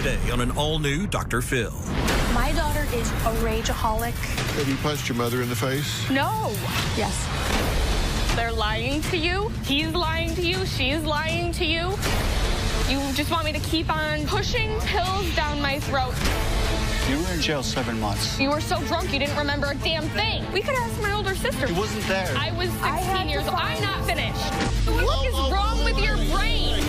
today on an all-new Dr. Phil. My daughter is a rageaholic. Have you punched your mother in the face? No. Yes. They're lying to you. He's lying to you. She's lying to you. You just want me to keep on pushing pills down my throat. You were in jail 7 months. You were so drunk you didn't remember a damn thing. We could ask my older sister. She wasn't there. I was 16 years old. I'm not finished. What is wrong with your brain?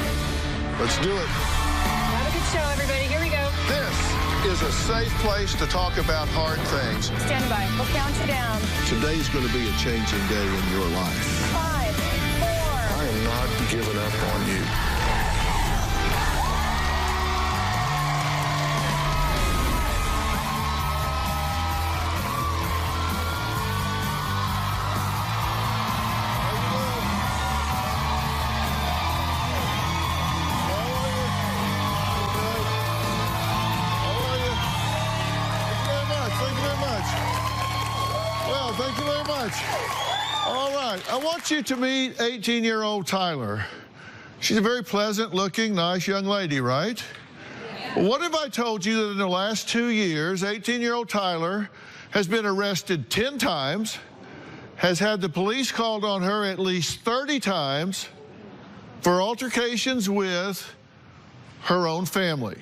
Let's do it. Have a good show, everybody. Here we go. This is a safe place to talk about hard things. Stand by. We'll count you down. Today's going to be a changing day in your life. 5, 4. I am not giving up on you. Thank you very much. All right, I want you to meet 18-year-old Tyler. She's a very pleasant-looking, nice young lady, right? Well, what if I told you that in the last 2 years, 18-year-old Tyler has been arrested 10 times, has had the police called on her at least 30 times for altercations with her own family?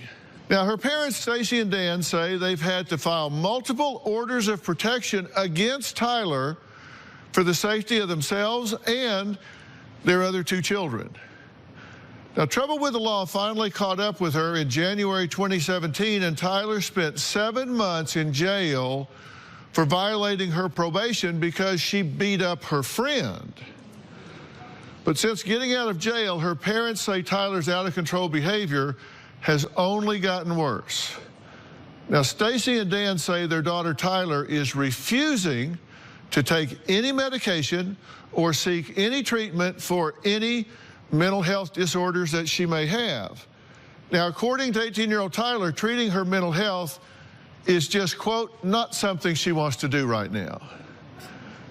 Now, her parents, Stacy and Dan, say they've had to file multiple orders of protection against Tyler for the safety of themselves and their other 2 children. Now, trouble with the law finally caught up with her in January 2017, and Tyler spent 7 months in jail for violating her probation because she beat up her friend. But since getting out of jail, her parents say Tyler's out-of-control behavior has only gotten worse. Now, Stacy and Dan say their daughter Tyler is refusing to take any medication or seek any treatment for any mental health disorders that she may have. Now, according to 18-year-old Tyler, treating her mental health is just, quote, not something she wants to do right now.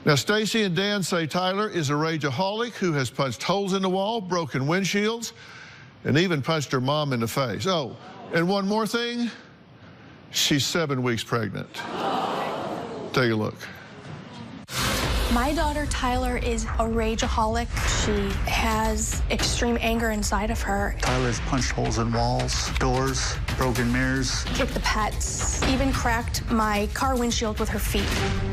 Now, Stacy and Dan say Tyler is a rageaholic who has punched holes in the wall, broken windshields, and even punched her mom in the face. Oh, and one more thing, she's 7 weeks pregnant. Take a look. My daughter Tyler is a rageaholic. She has extreme anger inside of her. Tyler's punched holes in walls, doors, broken mirrors. Kicked the pets, even cracked my car windshield with her feet.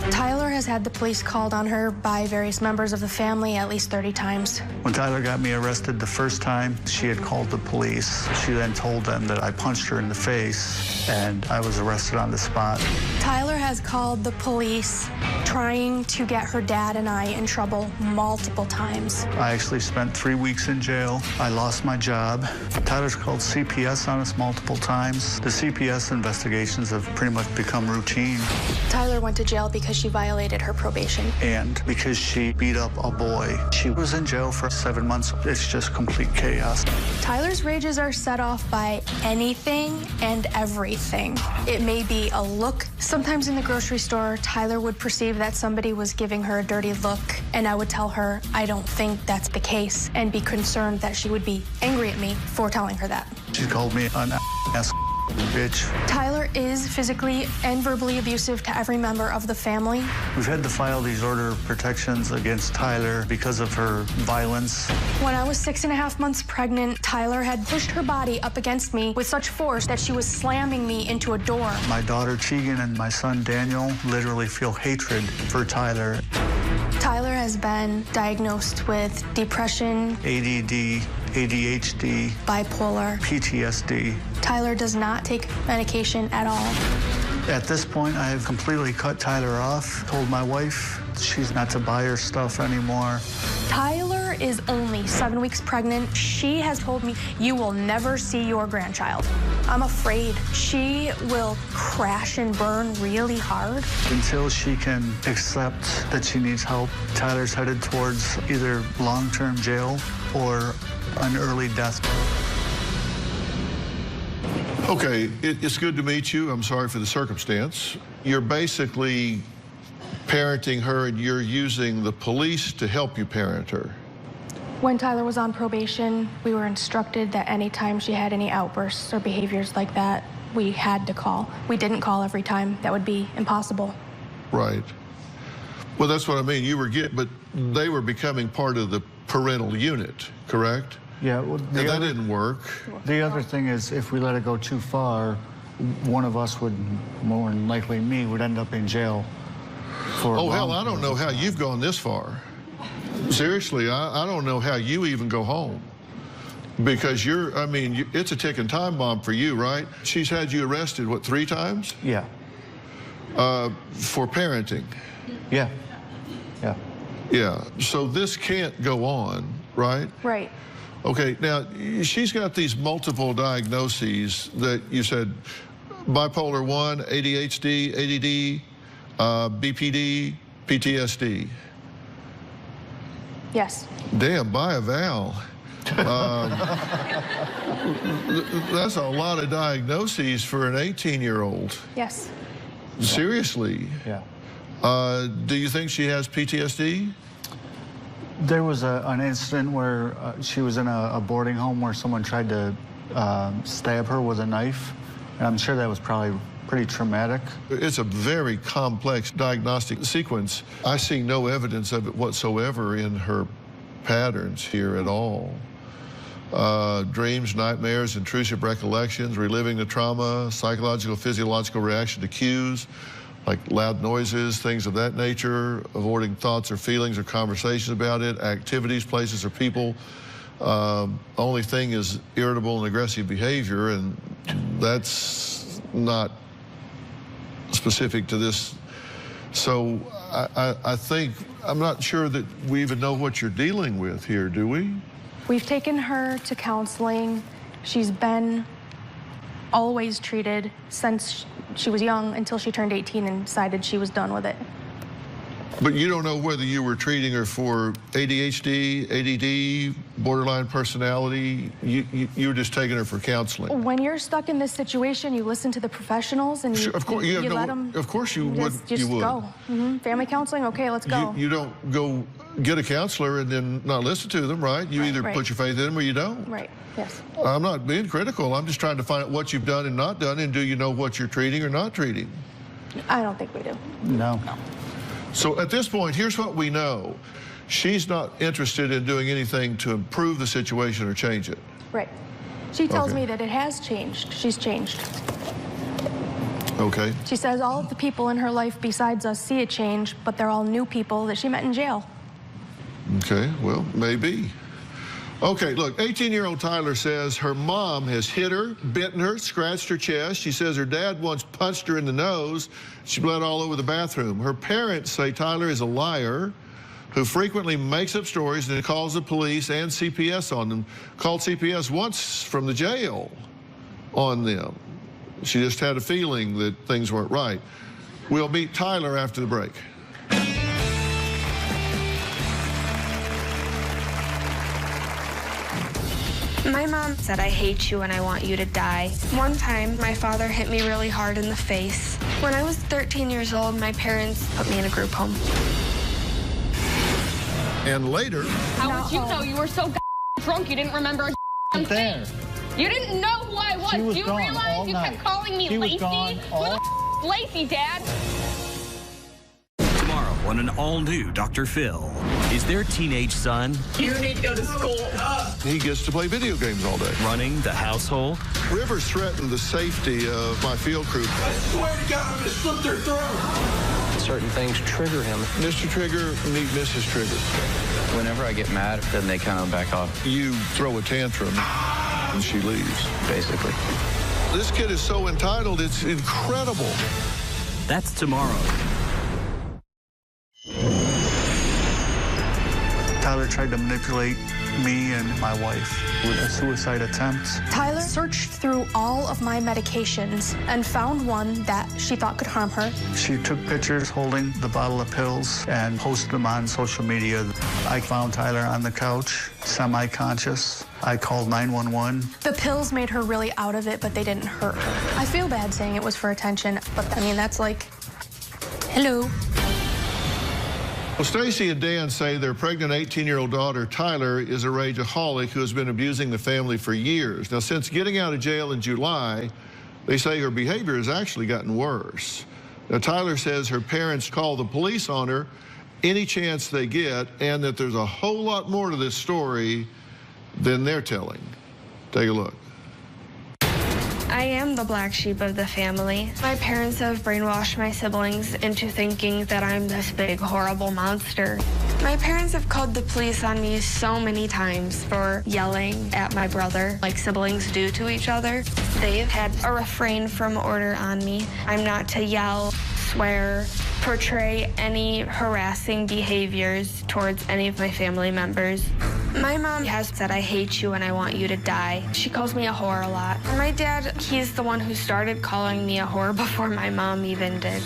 Tyler has had the police called on her by various members of the family at least 30 times. When Tyler got me arrested the first time, she had called the police. She then told them that I punched her in the face, and I was arrested on the spot. Tyler has called the police trying to get her dad and I in trouble multiple times. I actually spent 3 weeks in jail. I lost my job. Tyler's called CPS on us multiple times. The CPS investigations have pretty much become routine. Tyler went to jail because she violated her probation. And because she beat up a boy. She was in jail for 7 months. It's just complete chaos. Tyler's rages are set off by anything and everything. It may be a look. Sometimes in the grocery store, Tyler would perceive that somebody was giving her a dirty look, and I would tell her I don't think that's the case and be concerned that she would be angry at me for telling her that. She called me an ass bitch. Tyler is physically and verbally abusive to every member of the family. We've had to file these order of protections against Tyler because of her violence. When I was 6.5 months pregnant, Tyler had pushed her body up against me with such force that she was slamming me into a door. My daughter Tegan and my son Daniel literally feel hatred for Tyler. Tyler has been diagnosed with depression, ADD, ADHD, bipolar, PTSD. Tyler does not take medication at all. At this point, I have completely cut Tyler off. Told my wife she's not to buy her stuff anymore. Tyler is only 7 weeks pregnant. She has told me, you will never see your grandchild. I'm afraid she will crash and burn really hard. Until she can accept that she needs help, Tyler's headed towards either long-term jail or an early death. Okay, it's good to meet you. I'm sorry for the circumstance. You're basically parenting her, and you're using the police to help you parent her. When Tyler was on probation, we were instructed that anytime she had any outbursts or behaviors like that, we had to call. We didn't call every time. That would be impossible. Right. Well, that's what I mean. You were but they were becoming part of the parental unit, correct? Yeah, well, and that didn't work. The other thing is, if we let it go too far, one of us would, more than likely me, would end up in jail for... Oh, hell, I don't know how you've gone this far. Seriously, I don't know how you even go home. Because it's a ticking time bomb for you, right? She's had you arrested, what, 3 times? Yeah. For parenting? Yeah. Yeah. Yeah, so this can't go on, right? Right. Okay, now, she's got these multiple diagnoses that you said, bipolar 1, ADHD, ADD, BPD, PTSD. Yes. Damn, buy a Val. That's a lot of diagnoses for an 18-year-old. Yes. Seriously? Yeah. Do you think she has PTSD? There was an incident where she was in a boarding home where someone tried to stab her with a knife, and I'm sure that was probably pretty traumatic. It's a very complex diagnostic sequence. I see no evidence of it whatsoever in her patterns here at all. Dreams, nightmares, intrusive recollections, reliving the trauma, psychological, physiological reaction to cues, like loud noises, things of that nature, avoiding thoughts or feelings or conversations about it, activities, places, or people. Only thing is irritable and aggressive behavior, and that's not specific to this. So I think, I'm not sure that we even know what you're dealing with here, do we? We've taken her to counseling. She's been always treated since she was young until she turned 18 and decided she was done with it. But you don't know whether you were treating her for ADHD, ADD, borderline personality. You were just taking her for counseling. When you're stuck in this situation, you listen to the professionals and you, of course, you let them. Of course you would. Just go. Family counseling. Okay, let's go. You don't go get a counselor and then not listen to them, right? You either put your faith in them or you don't. Right. Yes. I'm not being critical. I'm just trying to find out what you've done and not done, and do you know what you're treating or not treating? I don't think we do. No. So at this point, here's what we know. She's not interested in doing anything to improve the situation or change it. Right. She tells me that it has changed. She's changed. Okay. She says all of the people in her life besides us see a change, but they're all new people that she met in jail. Okay, well, maybe. Okay, look, 18-year-old Tyler says her mom has hit her, bitten her, scratched her chest. She says her dad once punched her in the nose. She bled all over the bathroom. Her parents say Tyler is a liar who frequently makes up stories and calls the police and CPS on them. Called CPS once from the jail on them. She just had a feeling that things weren't right. We'll meet Tyler after the break. My mom said, "I hate you and I want you to die." One time, my father hit me really hard in the face. When I was 13 years old, my parents put me in a group home. And later... How would you know? You were so drunk you didn't remember a thing. You didn't know who I was. Do you realize you kept calling me Lacey? Who the Lacey, Dad? Tomorrow on an all-new Dr. Phil. Is their teenage son... You need to go to school. He gets to play video games all day. Running the household? Rivers threatened the safety of my field crew. I swear to God, I'm going to slit their throat. Certain things trigger him. Mr. Trigger, meet Mrs. Trigger. Whenever I get mad, then they kind of back off. You throw a tantrum and she leaves. Basically. This kid is so entitled, it's incredible. That's tomorrow. Tyler tried to manipulate me and my wife with a suicide attempt. Tyler searched through all of my medications and found one that she thought could harm her. She took pictures holding the bottle of pills and posted them on social media. I found Tyler on the couch, semi-conscious. I called 911. The pills made her really out of it, but they didn't hurt her. I feel bad saying it was for attention, but I mean, that's like, hello. Well, Stacy and Dan say their pregnant 18-year-old daughter, Tyler, is a rageaholic who has been abusing the family for years. Now, since getting out of jail in July, they say her behavior has actually gotten worse. Now, Tyler says her parents call the police on her any chance they get, and that there's a whole lot more to this story than they're telling. Take a look. I am the black sheep of the family. My parents have brainwashed my siblings into thinking that I'm this big, horrible monster. My parents have called the police on me so many times for yelling at my brother, like siblings do to each other. They've had a refrain from order on me. I'm not to yell, swear, portray any harassing behaviors towards any of my family members. My mom has said, I hate you and I want you to die. She calls me a whore a lot. My dad, he's the one who started calling me a whore before my mom even did.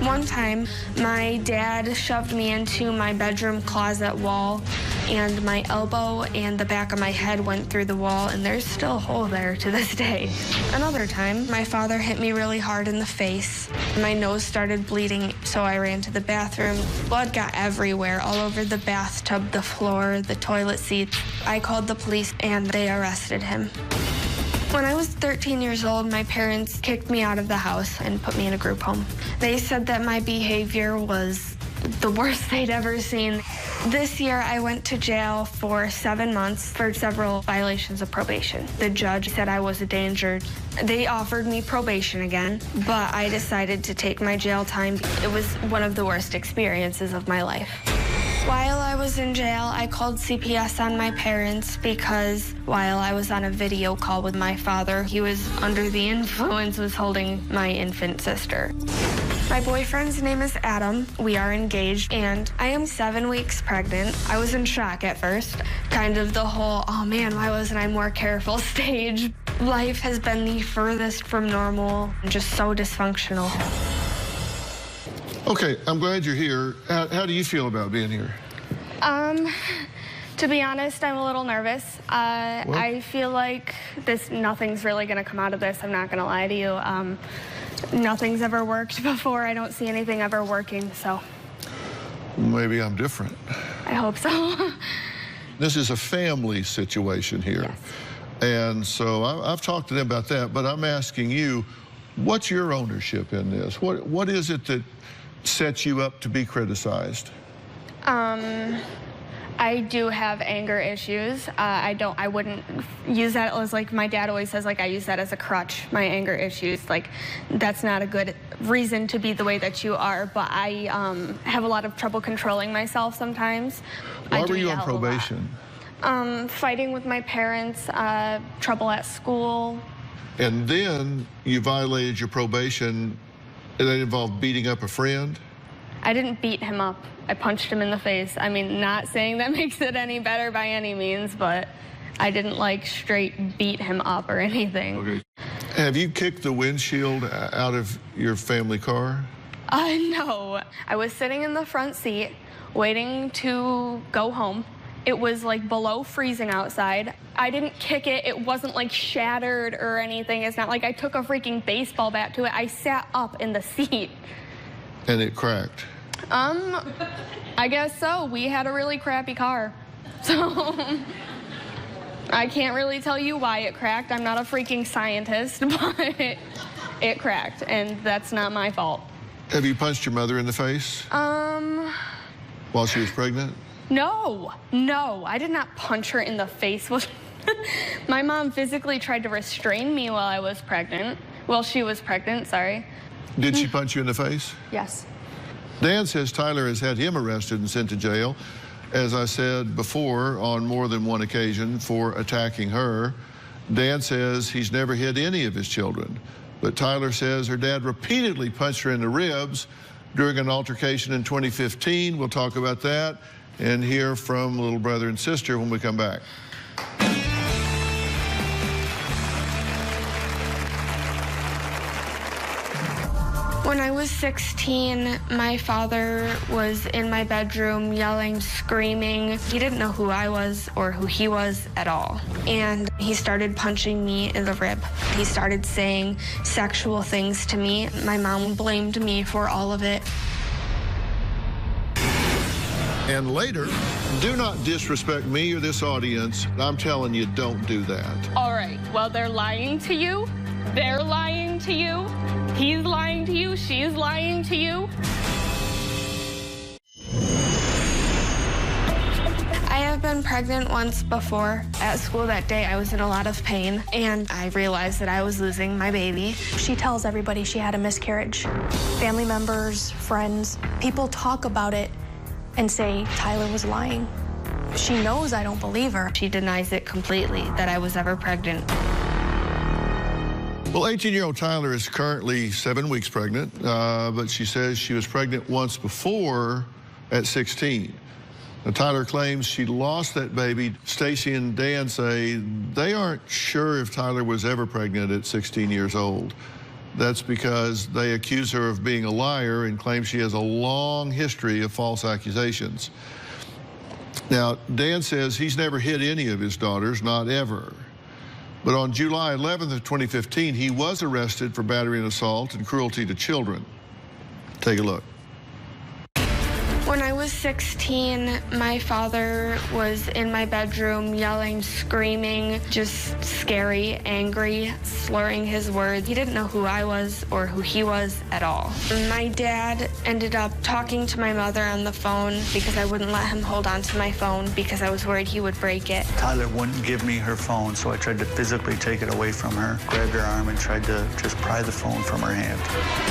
One time, my dad shoved me into my bedroom closet wall, and my elbow and the back of my head went through the wall, and there's still a hole there to this day. Another time, my father hit me really hard in the face. My nose started bleeding, so I ran to the bathroom. Blood got everywhere, all over the bathtub, the floor, the toilet seats. I called the police, and they arrested him. When I was 13 years old, my parents kicked me out of the house and put me in a group home. They said that my behavior was the worst they'd ever seen. This year, I went to jail for 7 months for several violations of probation. The judge said I was a danger. They offered me probation again, but I decided to take my jail time. It was one of the worst experiences of my life. While I was in jail, I called CPS on my parents because while I was on a video call with my father, he was under the influence, was holding my infant sister. My boyfriend's name is Adam. We are engaged, and I am 7 weeks pregnant. I was in shock at first, kind of the whole, oh man, why wasn't I more careful stage. Life has been the furthest from normal, just so dysfunctional. Okay, I'm glad you're here. How do you feel about being here? To be honest, I'm a little nervous. I feel like nothing's really gonna come out of this. I'm not gonna lie to you. Nothing's ever worked before. I don't see anything ever working, so. Maybe I'm different. I hope so. This is a family situation here. Yes. And so I've talked to them about that, but I'm asking you, what's your ownership in this? What is it that sets you up to be criticized? I do have anger issues. I wouldn't use that as, like my dad always says, like I use that as a crutch, my anger issues. Like that's not a good reason to be the way that you are, but I have a lot of trouble controlling myself sometimes. Why were you on probation? Fighting with my parents, trouble at school. And then you violated your probation, and that involved beating up a friend? I didn't beat him up. I punched him in the face. I mean, not saying that makes it any better by any means, but I didn't like straight beat him up or anything. Okay. Have you kicked the windshield out of your family car? No. I was sitting in the front seat waiting to go home. It was like below freezing outside. I didn't kick it. It wasn't like shattered or anything. It's not like I took a freaking baseball bat to it. I sat up in the seat. And it cracked? I guess so. We had a really crappy car. So I can't really tell you why it cracked. I'm not a freaking scientist, but it cracked, and that's not my fault. Have you punched your mother in the face? While she was pregnant? No, I did not punch her in the face. My mom physically tried to restrain me while I was pregnant. Well, she was pregnant, sorry. Did she punch you in the face? Yes. Dan says Tyler has had him arrested and sent to jail, as I said before, on more than one occasion for attacking her. Dan says he's never hit any of his children, but Tyler says her dad repeatedly punched her in the ribs during an altercation in 2015. We'll talk about that and hear from little brother and sister when we come back. When I was 16, my father was in my bedroom yelling, screaming. He didn't know who I was or who he was at all. And he started punching me in the rib. He started saying sexual things to me. My mom blamed me for all of it. And later, do not disrespect me or this audience. I'm telling you, don't do that. All right, well, they're lying to you. They're lying to you. He's lying to you. She's lying to you. I have been pregnant once before. At school that day, I was in a lot of pain, and I realized that I was losing my baby. She tells everybody she had a miscarriage. Family members, friends, people talk about it and say Tyler was lying. She knows I don't believe her. She denies it completely, that I was ever pregnant. Well, 18-year-old Tyler is currently 7 weeks pregnant, but she says she was pregnant once before at 16. Now, Tyler claims she lost that baby. Stacy and Dan say they aren't sure if Tyler was ever pregnant at 16 years old. That's because they accuse her of being a liar and claim she has a long history of false accusations. Now, Dan says he's never hit any of his daughters, not ever. But on July 11th of 2015, he was arrested for battery and assault and cruelty to children. Take a look. When I was 16, my father was in my bedroom yelling, screaming, just scary, angry, slurring his words. He didn't know who I was or who he was at all. My dad ended up talking to my mother on the phone because I wouldn't let him hold on to my phone because I was worried he would break it. Tyler wouldn't give me her phone, so I tried to physically take it away from her, grabbed her arm, and tried to just pry the phone from her hand.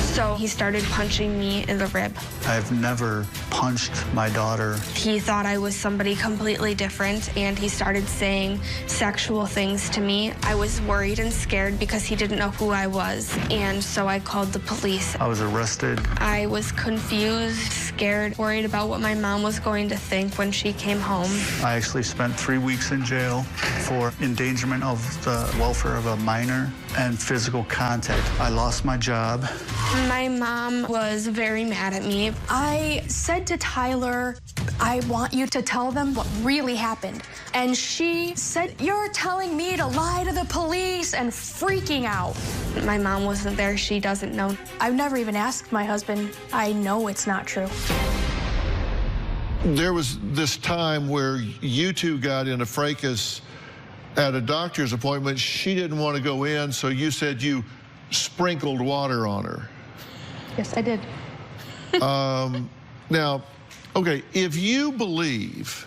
So he started punching me in the rib. I've never punched my daughter. He thought I was somebody completely different, and he started saying sexual things to me. I was worried and scared because he didn't know who I was, and so I called the police. I was arrested. I was confused, scared, worried about what my mom was going to think when she came home. I actually spent 3 weeks in jail for endangerment of the welfare of a minor and physical contact. I lost my job. My mom was very mad at me. I said to Tyler, I want you to tell them what really happened. And she said, you're telling me to lie to the police, and freaking out. My mom wasn't there. She doesn't know. I've never even asked my husband. I know it's not true. There was this time where you two got in a fracas at a doctor's appointment. She didn't want to go in, so you said you sprinkled water on her. Yes, I did. Now, okay, if you believe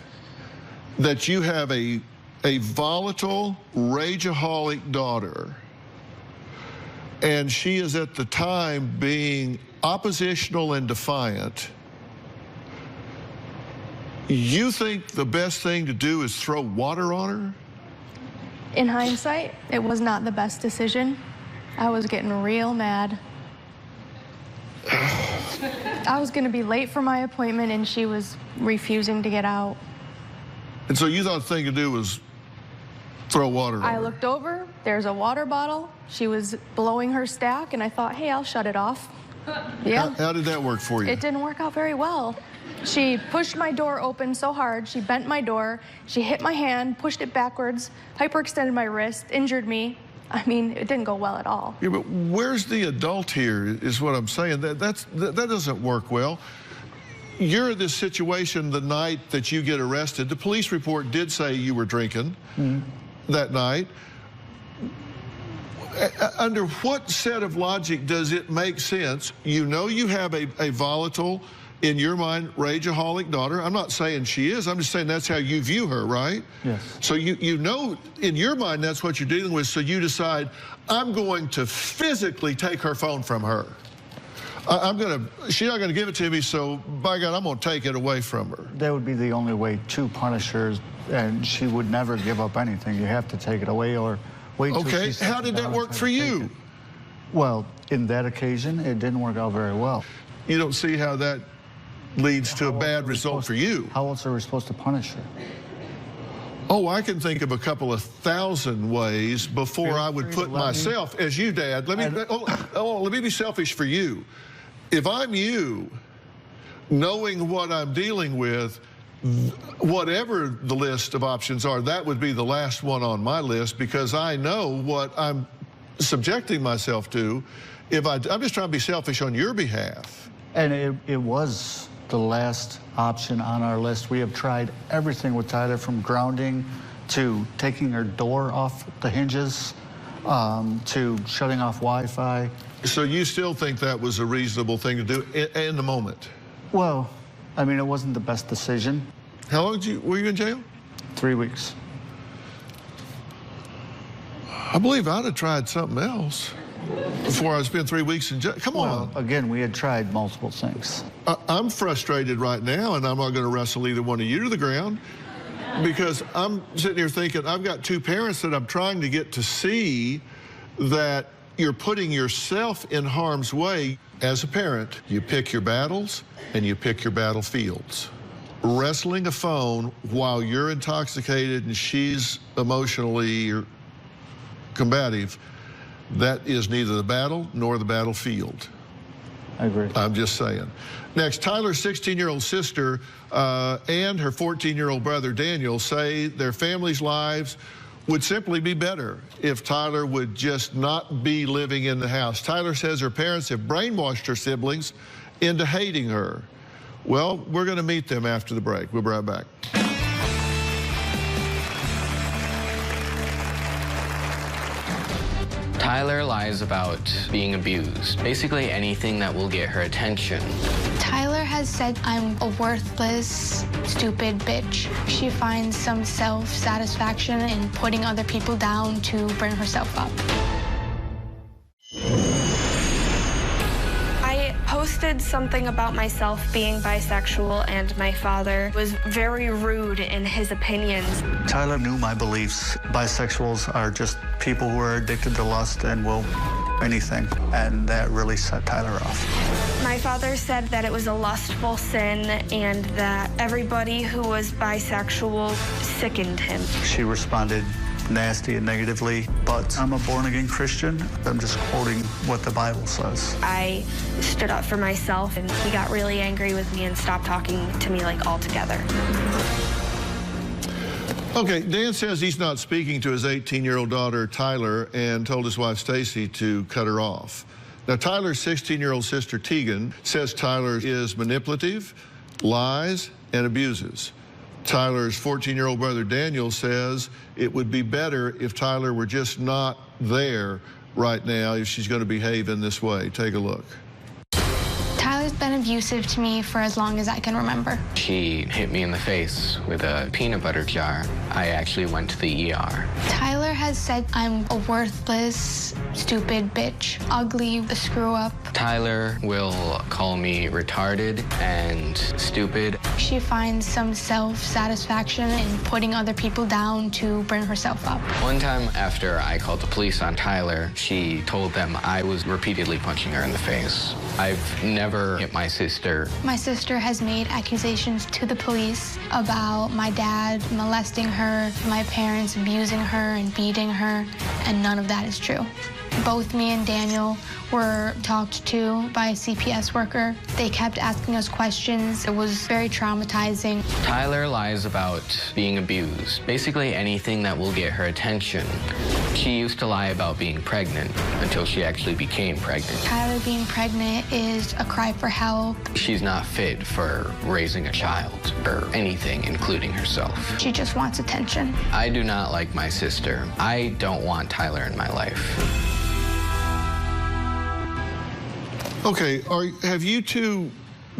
that you have a volatile, rageaholic daughter, and she is at the time being oppositional and defiant, you think the best thing to do is throw water on her? In hindsight, it was not the best decision. I was getting real mad. I was going to be late for my appointment, and she was refusing to get out. And so you thought the thing to do was throw water on her? I looked over. There's a water bottle. She was blowing her stack, and I thought, hey, I'll shut it off. Yeah. How did that work for you? It didn't work out very well. She pushed my door open so hard, she bent my door, she hit my hand, pushed it backwards, hyperextended my wrist, injured me. I mean, it didn't go well at all. Yeah, but where's the adult here is what I'm saying. That doesn't work well. You're in this situation the night that you get arrested. The police report did say you were drinking that night. Under what set of logic does it make sense? You know you have a volatile, in your mind, rageaholic daughter. I'm not saying she is. I'm just saying that's how you view her, right? Yes. So you know in your mind that's what you're dealing with, so you decide, I'm going to physically take her phone from her. She's not going to give it to me, so by God, I'm going to take it away from her. That would be the only way to punish her, and she would never give up anything. You have to take it away or wait till Okay, how did that work for you? Well, in that occasion, it didn't work out very well. You don't see how that leads to a bad result for you. How else are we supposed to punish her? Oh, I can think of a couple of thousand ways before I would put myself, as you, Dad, let me be selfish for you. If I'm you, knowing what I'm dealing with, whatever the list of options are, that would be the last one on my list, because I know what I'm subjecting myself to. I'm just trying to be selfish on your behalf. And it was the last option on our list. We have tried everything with Tyler, from grounding to taking her door off the hinges to shutting off Wi-Fi. So you still think that was a reasonable thing to do in the moment? Well, I mean, it wasn't the best decision. How long were you in jail? 3 weeks. I believe I'd have tried something else before I spent 3 weeks in jail. Come on. Well, again, we had tried multiple things. I'm frustrated right now, and I'm not going to wrestle either one of you to the ground, because I'm sitting here thinking I've got two parents that I'm trying to get to see that you're putting yourself in harm's way. As a parent, you pick your battles and you pick your battlefields. Wrestling a phone while you're intoxicated and she's emotionally combative, that is neither the battle nor the battlefield. I agree. I'm just saying. Next, Tyler's 16-year-old sister and her 14-year-old brother Daniel say their families' lives would simply be better if Tyler would just not be living in the house. Tyler says her parents have brainwashed her siblings into hating her. Well, we're going to meet them after the break. We'll be right back. Tyler lies about being abused. Basically anything that will get her attention. Tyler has said I'm a worthless, stupid bitch. She finds some self-satisfaction in putting other people down to bring herself up. I posted something about myself being bisexual, and my father was very rude in his opinions. Tyler knew my beliefs. Bisexuals are just people who are addicted to lust and will anything, and that really set Tyler off. My father said that it was a lustful sin and that everybody who was bisexual sickened him. She responded nasty and negatively, but I'm a born-again Christian. I'm just quoting what the Bible says. I stood up for myself, and he got really angry with me and stopped talking to me, like, altogether. Okay, Dan says he's not speaking to his 18-year-old daughter, Tyler, and told his wife, Stacy, to cut her off. Now, Tyler's 16-year-old sister, Tegan, says Tyler is manipulative, lies, and abuses. Tyler's 14-year-old brother, Daniel, says it would be better if Tyler were just not there right now if she's going to behave in this way. Take a look. Tyler's been abusive to me for as long as I can remember. She hit me in the face with a peanut butter jar. I actually went to the ER. Tyler has said I'm a worthless, stupid bitch, ugly, a screw-up. Tyler will call me retarded and stupid. She finds some self-satisfaction in putting other people down to bring herself up. One time after I called the police on Tyler, she told them I was repeatedly punching her in the face. I've never hit my sister. My sister has made accusations to the police about my dad molesting her, my parents abusing her and beating her, and none of that is true. Both me and Daniel were talked to by a CPS worker. They kept asking us questions. It was very traumatizing. Tyler lies about being abused. Basically anything that will get her attention. She used to lie about being pregnant until she actually became pregnant. Tyler being pregnant is a cry for help. She's not fit for raising a child or anything, including herself. She just wants attention. I do not like my sister. I don't want Tyler in my life. Okay, have you two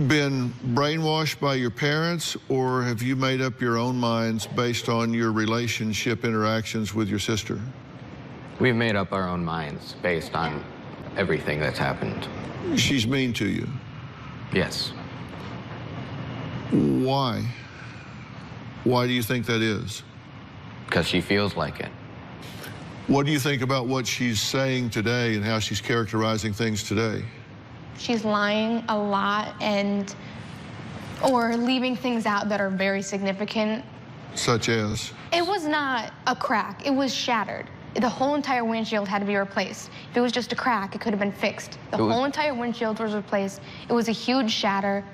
been brainwashed by your parents, or have you made up your own minds based on your relationship interactions with your sister? We've made up our own minds based on everything that's happened. She's mean to you? Yes. Why? Why do you think that is? Because she feels like it. What do you think about what she's saying today and how she's characterizing things today? She's lying a lot or leaving things out that are very significant. Such as? It was not a crack, it was shattered. The whole entire windshield had to be replaced. If it was just a crack, it could have been fixed. The whole entire windshield was replaced. It was a huge shatter.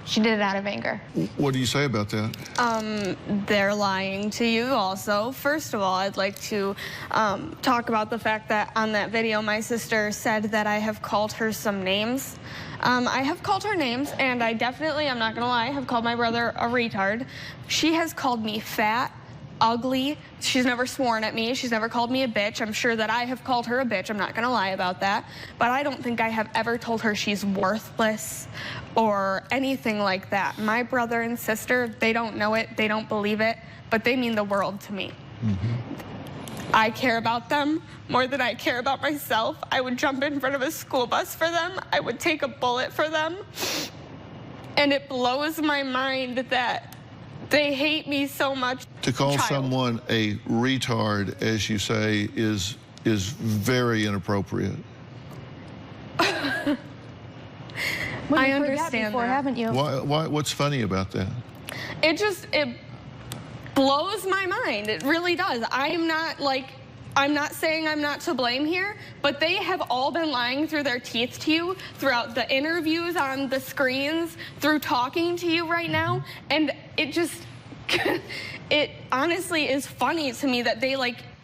She did it out of anger. What do you say about that? They're lying to you also. First of all, I'd like to talk about the fact that on that video, my sister said that I have called her some names. I have called her names, and I definitely, I'm not gonna lie, have called my brother a retard. She has called me fat, ugly. She's never sworn at me. She's never called me a bitch. I'm sure that I have called her a bitch. I'm not gonna lie about that. But I don't think I have ever told her she's worthless or anything like that. My brother and sister, they don't know it, they don't believe it, but they mean the world to me. I care about them more than I care about myself. I would jump in front of a school bus for them. I would take a bullet for them. And it blows my mind that they hate me so much. To call someone a retard, as you say, is very inappropriate. I understand before, that. haven't you? What's funny about that? It blows my mind. It really does. I'm not saying I'm not to blame here, but they have all been lying through their teeth to you throughout the interviews on the screens, through talking to you right now, and it just, it honestly is funny to me that they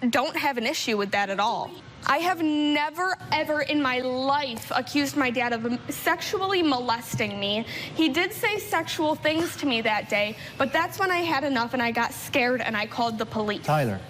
don't have an issue with that at all. I have never, ever in my life accused my dad of sexually molesting me. He did say sexual things to me that day, but that's when I had enough and I got scared and I called the police. Tyler.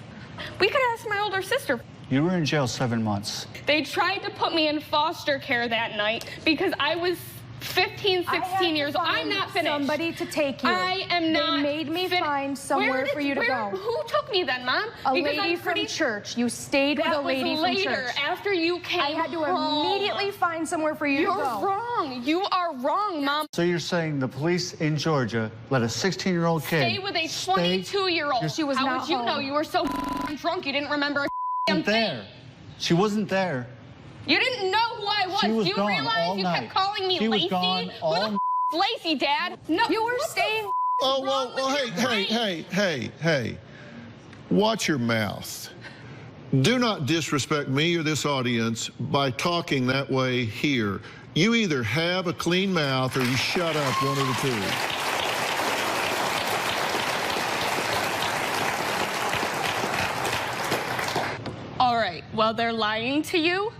We could ask my older sister. You were in jail 7 months. They tried to put me in foster care that night because I was 15, 16 years old. I'm not finished. Somebody to take you. I am not. They made me find somewhere for you to go. Who took me then, Mom? A lady from church. You stayed with a lady from church. That was later, after you came I had to home. immediately find somewhere for you to go. You're wrong. You are wrong, Mom. So you're saying the police in Georgia let a 16-year-old kid stay with a 22-year-old. She was How not would you home. know? You were so drunk you didn't remember a damn thing. there. She wasn't there. You didn't know who I was. She was Do you gone realize all you night. kept calling me She was Lacey? gone all Who the f Lacey, Dad? No. You were staying. Oh, well, hey. Watch your mouth. Do not disrespect me or this audience by talking that way here. You either have a clean mouth or you shut up, one of the two. All right, well, they're lying to you.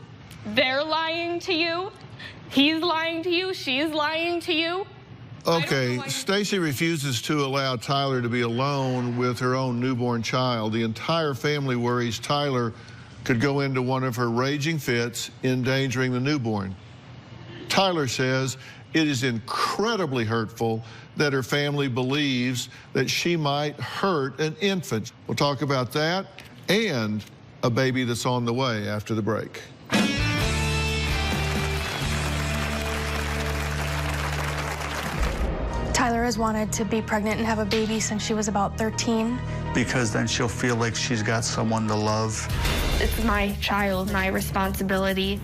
They're lying to you. He's lying to you. She's lying to you. Okay, Stacy refuses to allow Tyler to be alone with her own newborn child. The entire family worries Tyler could go into one of her raging fits, endangering the newborn. Tyler says it is incredibly hurtful that her family believes that she might hurt an infant. We'll talk about that and a baby that's on the way after the break. Tyler has wanted to be pregnant and have a baby since she was about 13. Because then she'll feel like she's got someone to love. It's my child, my responsibility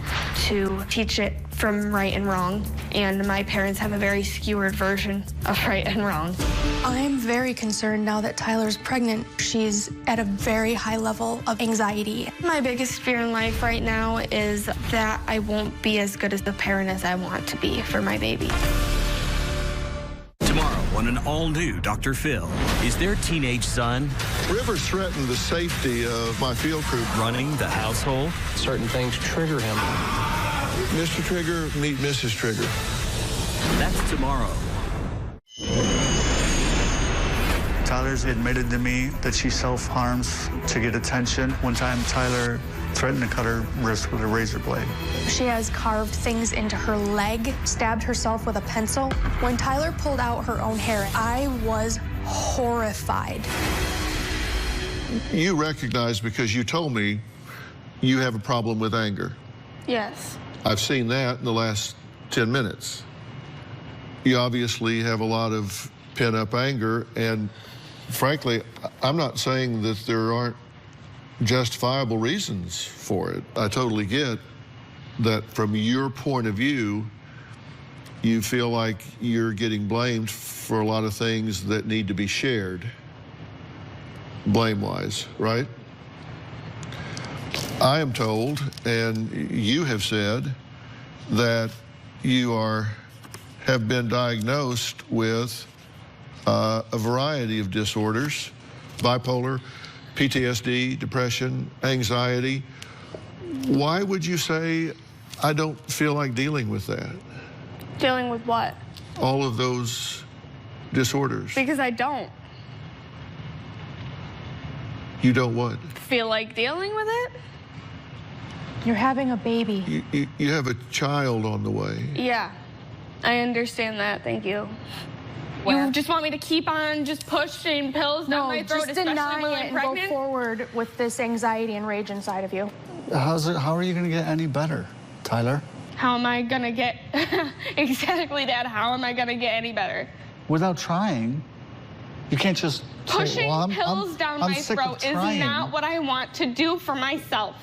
to teach it from right and wrong. And my parents have a very skewered version of right and wrong. I'm very concerned now that Tyler's pregnant. She's at a very high level of anxiety. My biggest fear in life right now is that I won't be as good as the parent as I want to be for my baby. Tomorrow on an all-new Dr. Phil, is their teenage son Rivers threatened the safety of my field crew. running the household? Certain things trigger him. Mr. Trigger, meet Mrs. Trigger. That's tomorrow. Tyler's admitted to me that she self-harms to get attention. One time, Tyler threatened to cut her wrist with a razor blade. She has carved things into her leg, stabbed herself with a pencil. When Tyler pulled out her own hair, I was horrified. You recognize, because you told me, you have a problem with anger. Yes. I've seen that in the last 10 minutes. You obviously have a lot of pent-up anger, and frankly, I'm not saying that there aren't justifiable reasons for it. I totally get that from your point of view, you feel like you're getting blamed for a lot of things that need to be shared, blame-wise, right? I am told, and you have said, that you are have been diagnosed with a variety of disorders, bipolar, PTSD, depression, anxiety. Why would you say, I don't feel like dealing with that? Dealing with what? All of those disorders. Because I don't. You don't what? Feel like dealing with it? You're having a baby. You have a child on the way. Yeah, I understand that. Thank you. You just want me to keep on just pushing pills down my throat, just especially deny when it I'm and pregnant? go forward with this anxiety and rage inside of you. How are you going to get any better, Tyler? How am I gonna get exactly that? How am I gonna get any better? Without trying. You can't just Pushing say, well, pills down my throat is not what I want to do for myself.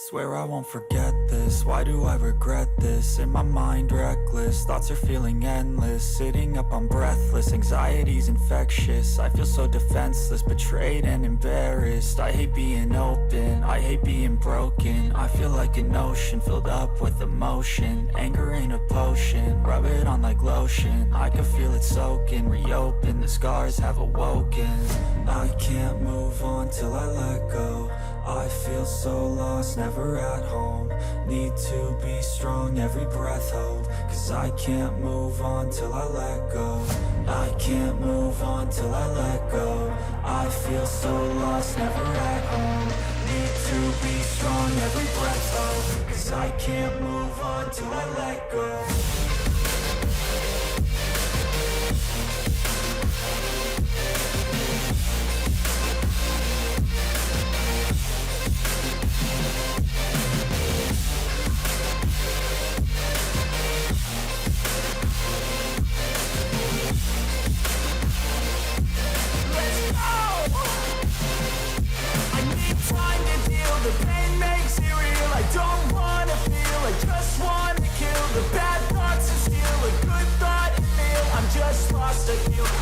Swear I won't forget this, why do I regret this? In my mind reckless, thoughts are feeling endless. Sitting up, I'm breathless, anxiety's infectious. I feel so defenseless, betrayed and embarrassed. I hate being open, I hate being broken. I feel like an ocean filled up with emotion. Anger ain't a potion, rub it on like lotion. I can feel it soaking, reopen, the scars have awoken. I can't move on till I let go. I feel so lost, never at home. Need to be strong, every breath hold. Cause I can't move on till I let go. I can't move on till I let go. I feel so lost, never at home. Need to be strong, every breath hold. Cause I can't move on till I let go.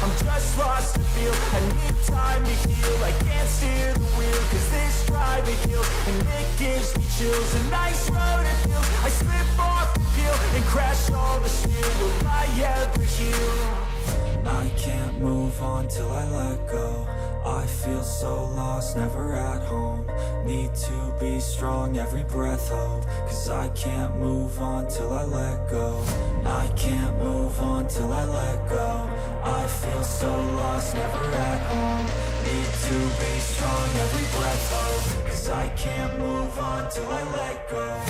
I'm just lost to feel. I need time to heal. I can't steer the wheel, cause this drive it kills, and it gives me chills. A nice road it feels. I slip off the peel and crash all the steel. Will I ever heal? I can't move on till I let go. I feel so lost, never at home. Need to be strong, every breath hold. Cause I can't move on till I let go. I can't move on till I let go. I feel so lost, never at home. Need to be strong, every breath hold. Cause I can't move on till I let go.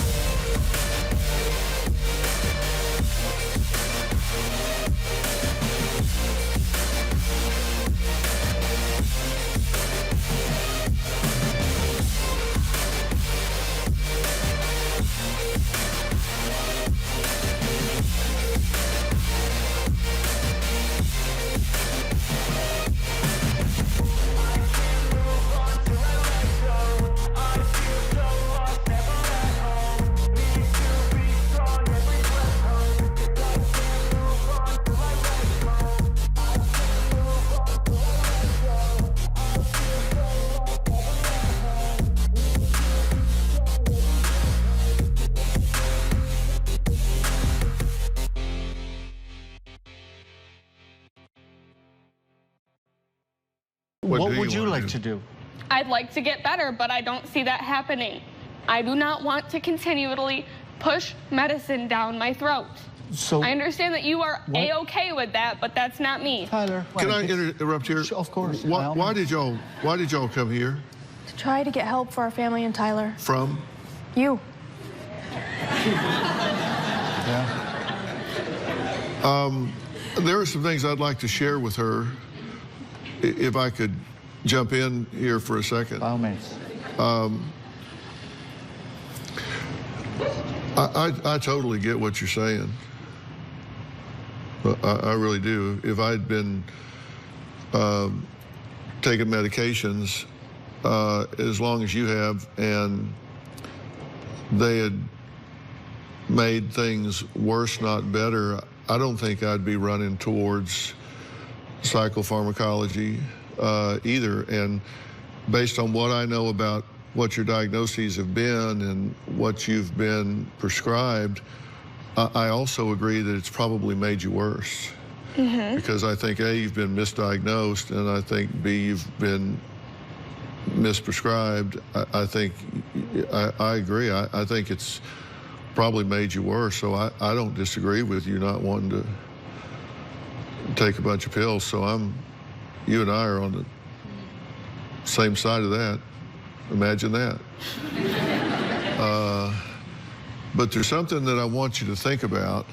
What would you like to do? I'd like to get better, but I don't see that happening. I do not want to continually push medicine down my throat. So I understand that you are A-okay with that, but that's not me. Tyler, Can I interrupt here? Of course. Why did y'all come here? To try to get help for our family and Tyler. From? You. Yeah. There are some things I'd like to share with her. If I could jump in here for a second. By all means. I totally get what you're saying. I really do. If I'd been taking medications as long as you have, and they had made things worse, not better, I don't think I'd be running towards psychopharmacology either. And based on what I know about what your diagnoses have been and what you've been prescribed, I also agree that it's probably made you worse. Because I think A, you've been misdiagnosed, and I think B, you've been misprescribed. I agree. I think it's probably made you worse. So I don't disagree with you not wanting to take a bunch of pills. So you and I are on the same side of that. Imagine that. But there's something that I want you to think about.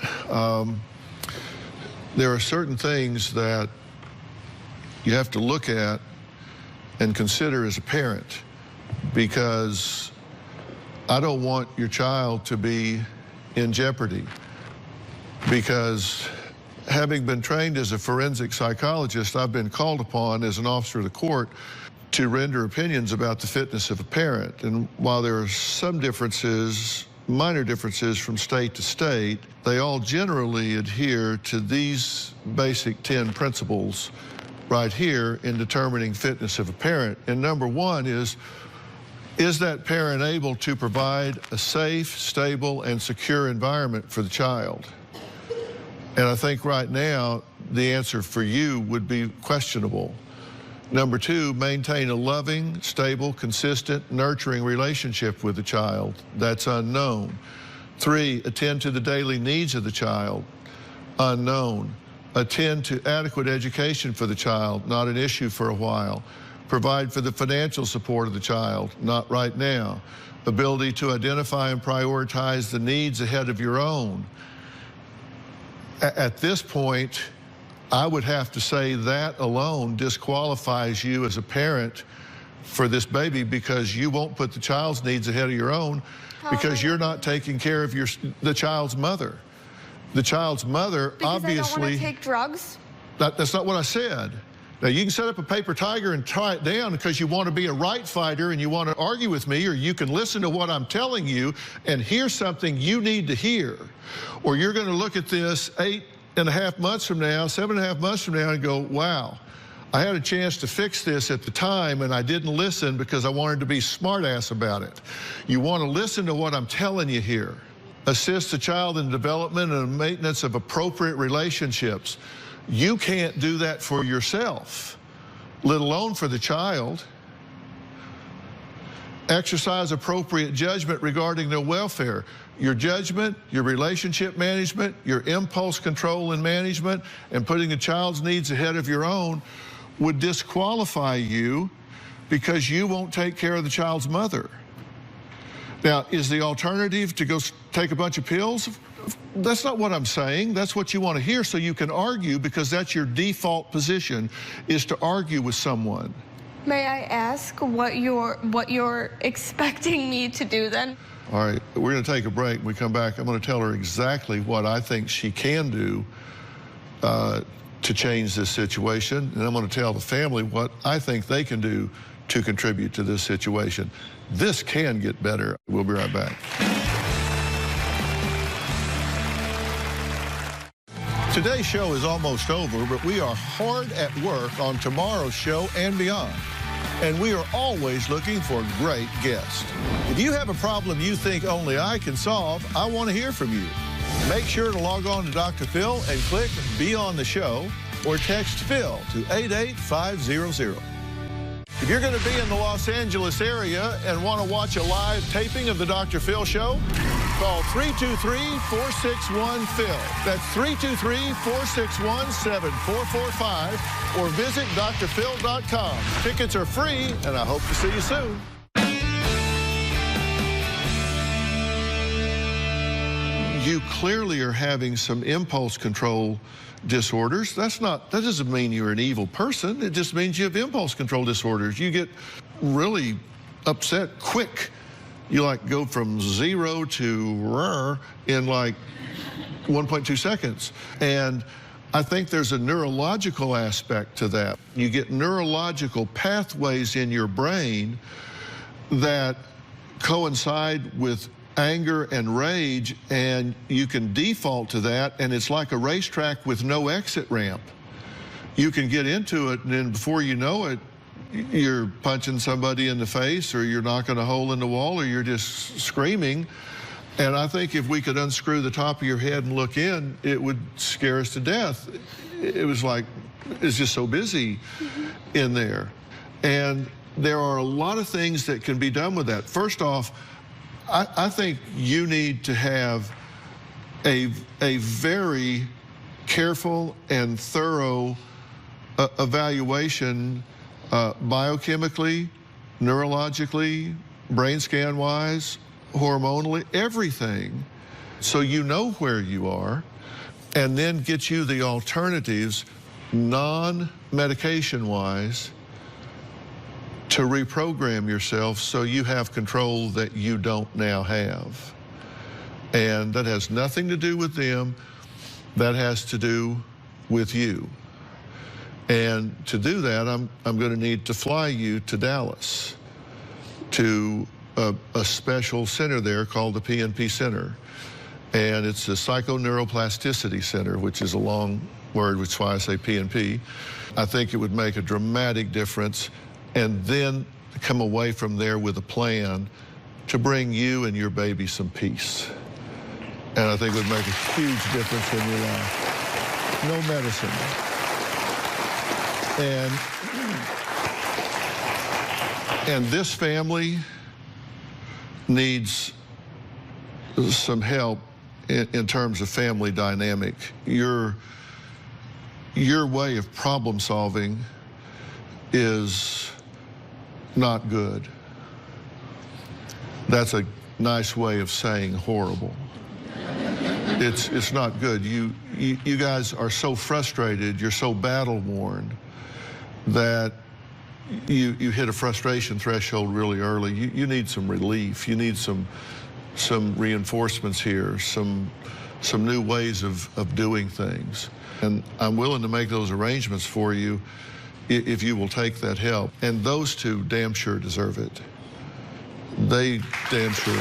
There are certain things that you have to look at and consider as a parent, because I don't want your child to be in jeopardy. Because having been trained as a forensic psychologist, I've been called upon as an officer of the court to render opinions about the fitness of a parent. And while there are some differences, minor differences from state to state, they all generally adhere to these basic 10 principles right here in determining fitness of a parent. And number one is that parent able to provide a safe, stable, and secure environment for the child? And I think right now, the answer for you would be questionable. Number two, maintain a loving, stable, consistent, nurturing relationship with the child. That's unknown. Three, attend to the daily needs of the child. Unknown. Attend to adequate education for the child, not an issue for a while. Provide for the financial support of the child, not right now. Ability to identify and prioritize the needs ahead of your own. At this point, I would have to say that alone disqualifies you as a parent for this baby, because you won't put the child's needs ahead of your own, because you're not taking care of the child's mother. The child's mother, because obviously... I don't want to take drugs? That's not what I said. Now, you can set up a paper tiger and tie it down because you want to be a right fighter and you want to argue with me, or you can listen to what I'm telling you and hear something you need to hear. Or you're going to look at this 8.5 months from now, 7.5 months from now, and go, wow, I had a chance to fix this at the time and I didn't listen because I wanted to be smart-ass about it. You want to listen to what I'm telling you here. Assist the child in development and maintenance of appropriate relationships. You can't do that for yourself, let alone for the child. Exercise appropriate judgment regarding their welfare. Your judgment, your relationship management, your impulse control and management, and putting a child's needs ahead of your own would disqualify you because you won't take care of the child's mother. Now, is the alternative to go take a bunch of pills? That's not what I'm saying. That's what you want to hear so you can argue, because that's your default position, is to argue with someone. May I ask what you're expecting me to do then? All right, we're going to take a break. When we come back, I'm going to tell her exactly what I think she can do to change this situation, and I'm going to tell the family what I think they can do to contribute to this situation. This can get better. We'll be right back. Today's show is almost over, but we are hard at work on tomorrow's show and beyond. And we are always looking for great guests. If you have a problem you think only I can solve, I want to hear from you. Make sure to log on to Dr. Phil and click Be on the Show, or text Phil to 88500. If you're going to be in the Los Angeles area and want to watch a live taping of the Dr. Phil Show, call 323-461-PHIL. That's 323-461-7445 or visit drphil.com. Tickets are free, and I hope to see you soon. You clearly are having some impulse control disorders. That doesn't mean you're an evil person. It just means you have impulse control disorders. You get really upset quick. You like go from 0 to rrr in like 1.2 seconds. And I think there's a neurological aspect to that. You get neurological pathways in your brain that coincide with anger and rage, and you can default to that, and it's like a racetrack with no exit ramp. You can get into it, and then before you know it, you're punching somebody in the face, or you're knocking a hole in the wall, or you're just screaming. And I think if we could unscrew the top of your head and look in, it would scare us to death. It was like, it's just so busy in there. And there are a lot of things that can be done with that. First off, I think you need to have a very careful and thorough evaluation biochemically, neurologically, brain scan-wise, hormonally, everything, so you know where you are, and then get you the alternatives, non-medication-wise, to reprogram yourself so you have control that you don't now have. And that has nothing to do with them. That has to do with you. And to do that, I'm going to need to fly you to Dallas to a special center there called the PNP Center. And it's a Psychoneuroplasticity Center, which is a long word, which is why I say PNP. I think it would make a dramatic difference, and then come away from there with a plan to bring you and your baby some peace. And I think it would make a huge difference in your life. No medicine. And this family needs some help in terms of family dynamic. Your way of problem solving is not good. That's a nice way of saying horrible. It's not good. You guys are so frustrated, you're so battle worn that you hit a frustration threshold really early. You need some relief. You need some reinforcements here, some new ways of doing things. And I'm willing to make those arrangements for you if you will take that help. And those two damn sure deserve it. They damn sure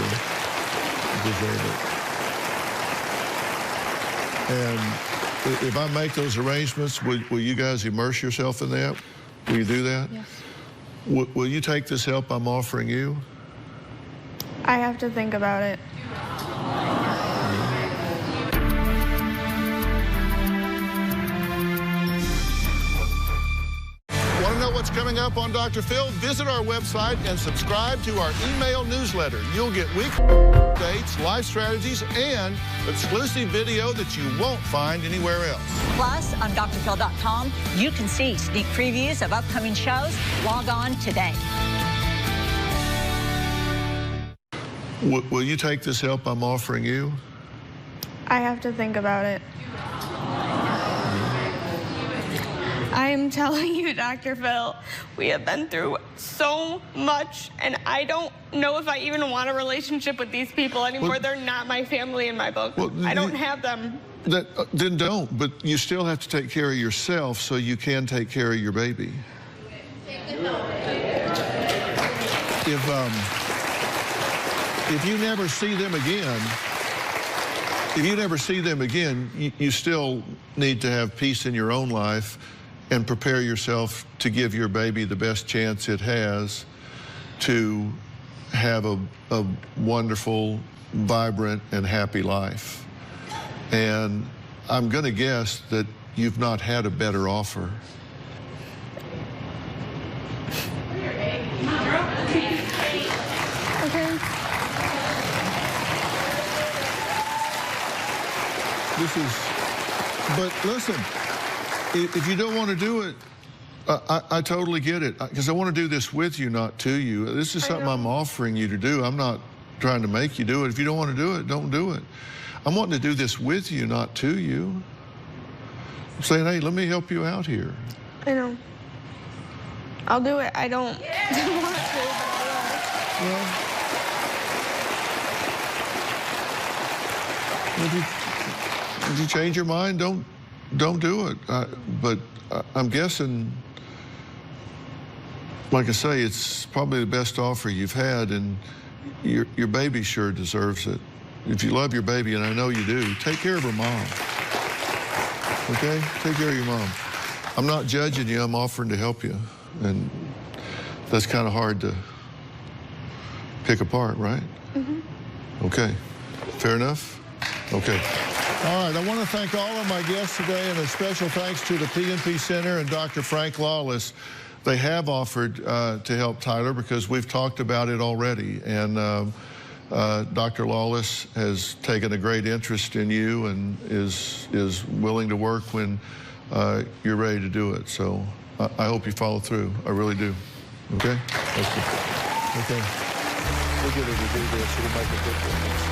deserve it. And if I make those arrangements, will you guys immerse yourself in that? Will you do that? Yes. Will you take this help I'm offering you? I have to think about it. Want to know what's coming up on Dr. Phil? Visit our website and subscribe to our email newsletter. You'll get weekly updates, life strategies, and exclusive video that you won't find anywhere else. Plus, on drphil.com, you can see sneak previews of upcoming shows. Log on today. Will you take this help I'm offering you? I have to think about it. I am telling you, Dr. Phil, we have been through so much, and I don't know if I even want a relationship with these people anymore. They're not my family in my book. I don't have them. Then don't, but you still have to take care of yourself so you can take care of your baby. If you never see them again, you still need to have peace in your own life and prepare yourself to give your baby the best chance it has to have a wonderful, vibrant, and happy life. And I'm going to guess that you've not had a better offer. Okay. This is, but listen, if you don't want to do it, I totally get it, because I want to do this with you, not to you. This is something I'm offering you to do. I'm not trying to make you do it. If you don't want to do it, don't do it. I'm wanting to do this with you, not to you. I'm saying, hey, let me help you out here. I know. I'll do it. I don't want to, but I Well, if you change your mind, don't do it. But I'm guessing, like I say, it's probably the best offer you've had, and your baby sure deserves it. If you love your baby, and I know you do, take care of her mom. Okay? Take care of your mom. I'm not judging you. I'm offering to help you. And that's kind of hard to pick apart, right? Mm-hmm. Okay. Fair enough? Okay. All right. I want to thank all of my guests today, and a special thanks to the PNP Center and Dr. Frank Lawless. They have offered to help Tyler because we've talked about it already. And Dr. Lawless has taken a great interest in you and is willing to work when you're ready to do it. So I hope you follow through. I really do. Okay? Okay. We'll get her to do this. It'll make a difference.